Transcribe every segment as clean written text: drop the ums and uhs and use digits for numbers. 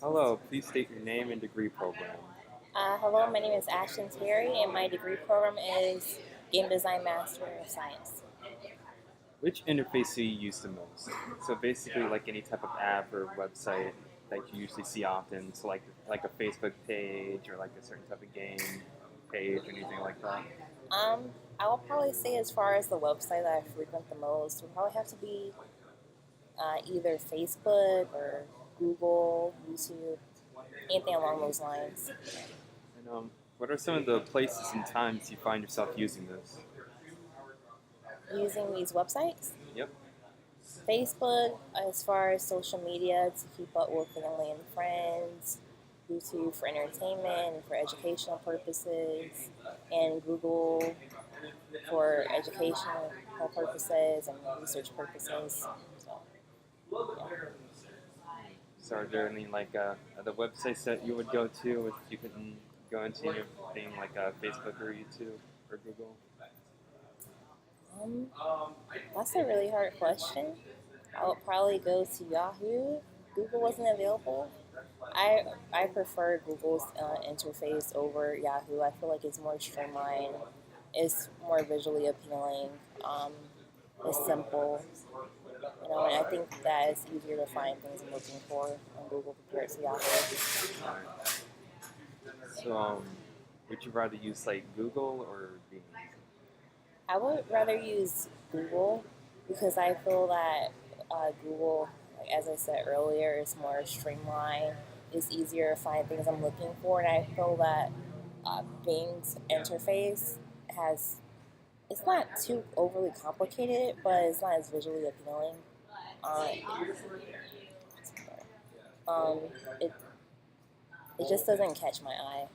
Hello, please state your name and degree program. Hello, my name is Ashton Terry, and my degree program is Game Design Master of Science. Which interface do you use the most? So basically, like any type of app or website that you usually see often. So like a Facebook page or like a certain type of game page or anything like that. Um, I will probably say, as far as the website that I frequent the most, would probably have to be either Facebook or Google, YouTube, anything along those lines. And what are some of the places and times you find yourself using this? Using these websites, Yep. Facebook, as far as social media to keep up with family and friends, YouTube for entertainment and for educational purposes, and Google for educational purposes and research purposes. So, yeah. So are there any like other websites that you would go to if you couldn't go into anything like Facebook or YouTube or Google? Um, that's a really hard question. I would probably go to Yahoo. Google wasn't available. I I prefer Google's interface over Yahoo. I feel like it's more streamlined. It's more visually appealing. Um, it's simple. And I think that it's easier to find things I'm looking for on Google compared to Yahoo. Alright. So would you rather use like Google or Bing? I would rather use Google because I feel that Google, like, as I said earlier, is more streamlined. It's easier to find things I'm looking for, and I feel that Bing's interface has it's not too overly complicated, but it's not as visually appealing. Um, um, it it just doesn't catch my eye.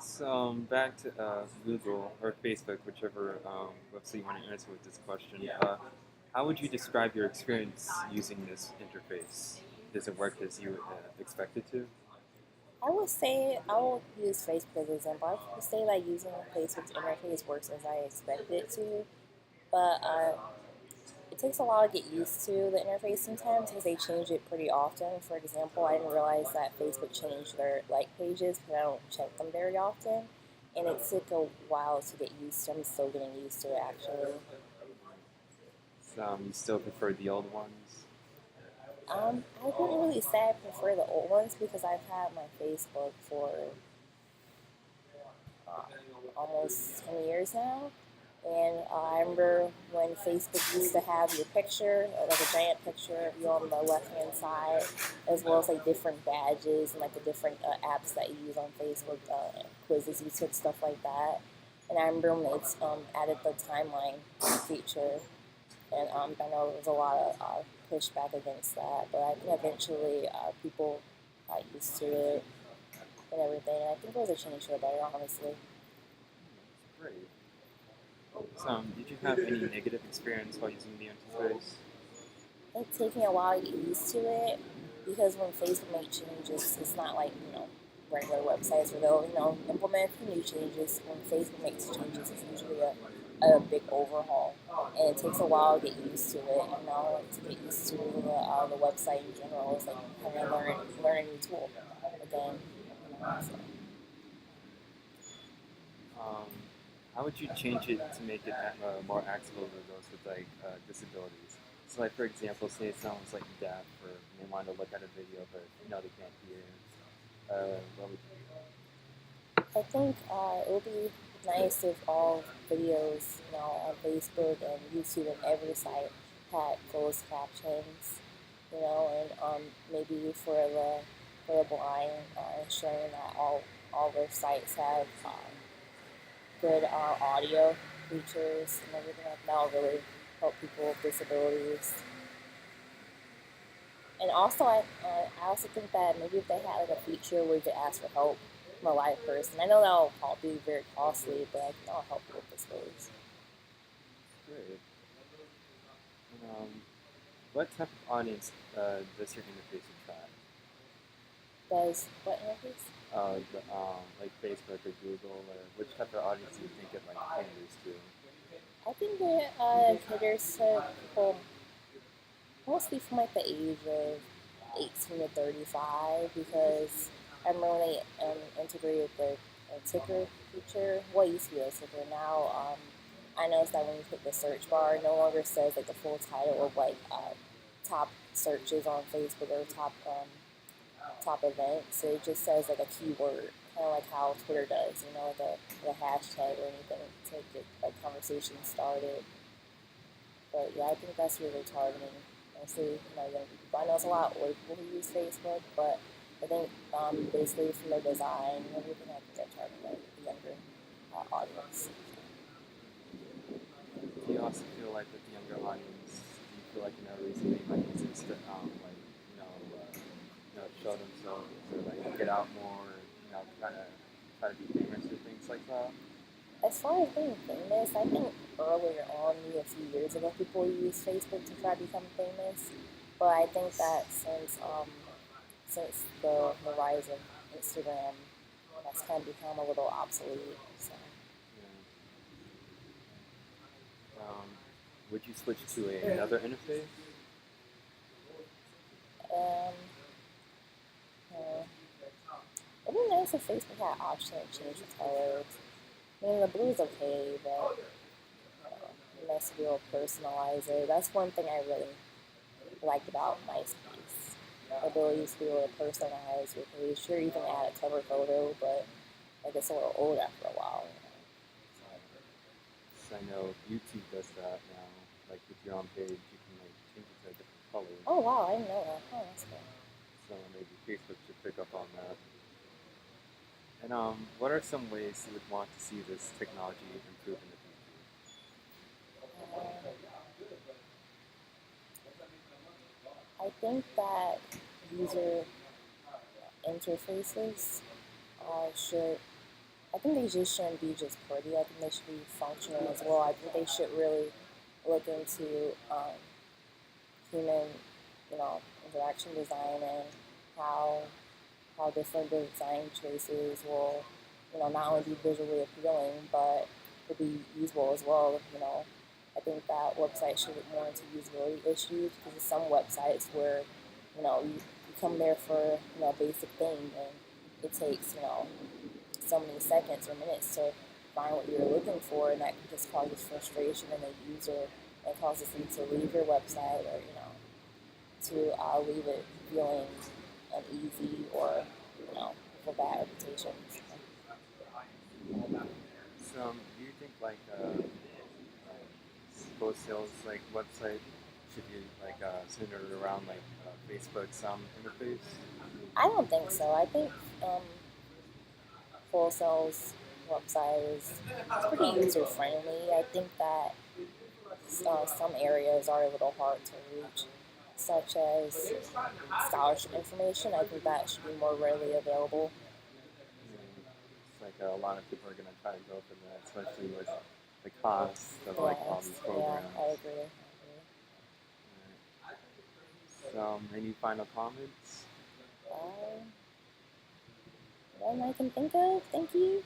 So back to Google or Facebook, whichever website you want to answer with this question. How would you describe your experience using this interface? Does it work as you expected to? I would say I will use Facebook as an example. I would say that using Facebook's interface works as I expect it to, but it takes a while to get used to the interface sometimes because they change it pretty often. For example, I didn't realize that Facebook changed their like pages because I don't check them very often, and it took a while to get used to. I'm still getting used to it actually. So, you still prefer the old ones? I wouldn't really say I prefer the old ones because I've had my Facebook for uh, almost 10 years now. And I remember when Facebook used to have your picture, like a giant picture of you on the left hand side, as well as like different badges and like the different apps that you use on Facebook, quizzes you took, stuff like that. And I remember when they added the timeline feature, and I know there was a lot of pushback against that, but I think eventually people got used to it and everything. And I think it was a change for the better, honestly. Great. So, did you have any negative experience while using the interface? It's taking a while to get used to it because when Facebook makes changes, it's not like regular websites where they'll implement a few new changes. When Facebook makes changes, it's usually a big overhaul, and it takes a while to get used to it. Like, to get used to the website in general. It's like having to learn a new tool again. So. Um, how would you change it to make it more accessible to those with like disabilities? So, like for example, say someone's like deaf or they want to look at a video but they can't hear. What would you do? I think it would be nice if all videos, on Facebook and YouTube and every site had closed captions, and maybe for the blind, ensuring that all their sites have good audio features and everything like that. Will really help people with disabilities. And also, I also think that maybe if they had like a feature where you could ask for help from a live person. I know that'll be very costly, but I think that'll help you with disabilities. Great. And, what type of audience does your interface attract? Does what interface? Like Facebook or Google, or which type of audience do you think it like caters to? I think it caters to people mostly from like the age of 18 to 35 because I remember when they integrated the ticker feature. Well, it used to be a ticker. Now I noticed that when you hit the search bar, it no longer says like the full title of like top searches on Facebook or top events. So it just says like a keyword, kind of like how Twitter does, like a hashtag or anything to get like conversation started. But yeah, I think that's really targeting mostly younger people. I know it's a lot of older people who use Facebook, but I think basically from their design and everything, I think they're targeting the younger audience. Do you also feel like with the younger audience, do you feel like another reason they might use this to like show themselves or like get out more, kind of try to be famous or things like that? As far as being famous, I think earlier on, maybe a few years ago, people used Facebook to try to become famous. But I think that since the rise of Instagram, that's kind of become a little obsolete. So, Yeah. Would you switch to another interface? um, uh, it'd be nice if Facebook had option to change the colors. I mean, the blue is okay, but it'd be nice to be able to personalize it. That's one thing I really liked about MySpace. The ability to be able to personalize your page. Sure, you can add a cover photo, but like it's a little old after a while. So I know YouTube does that now. Like with your own page, you can like change it to a different color. Oh wow, I didn't know that. Oh, that's cool. So maybe Facebook should pick up on that. And what are some ways you would want to see this technology improve in the future? I think that user interfaces should. I think they just shouldn't be just pretty. I think they should be functional as well. I think they should really look into human, interaction design and how different design choices will, not only be visually appealing but will be usable as well. I think that websites should look more into usability issues because some websites where, you come there for a basic thing and it takes so many seconds or minutes to find what you're looking for, and that can just causes frustration in the user and causes them to leave your website or to leave it feeling uneasy or for bad reputation. So do you think like post sales like website should be like centered around like Facebook's interface? I don't think so. I think um, Full Sail's website is pretty user friendly. I think that some areas are a little hard to reach, such as scholarship information. I think that should be more readily available. It's like a lot of people are gonna try to go for that, especially with the cost of like all Yes, these yeah, programs. I agree. So, any final comments? None I can think of. Thank you.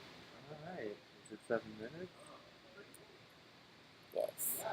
All right. Is it 7 minutes? Yes.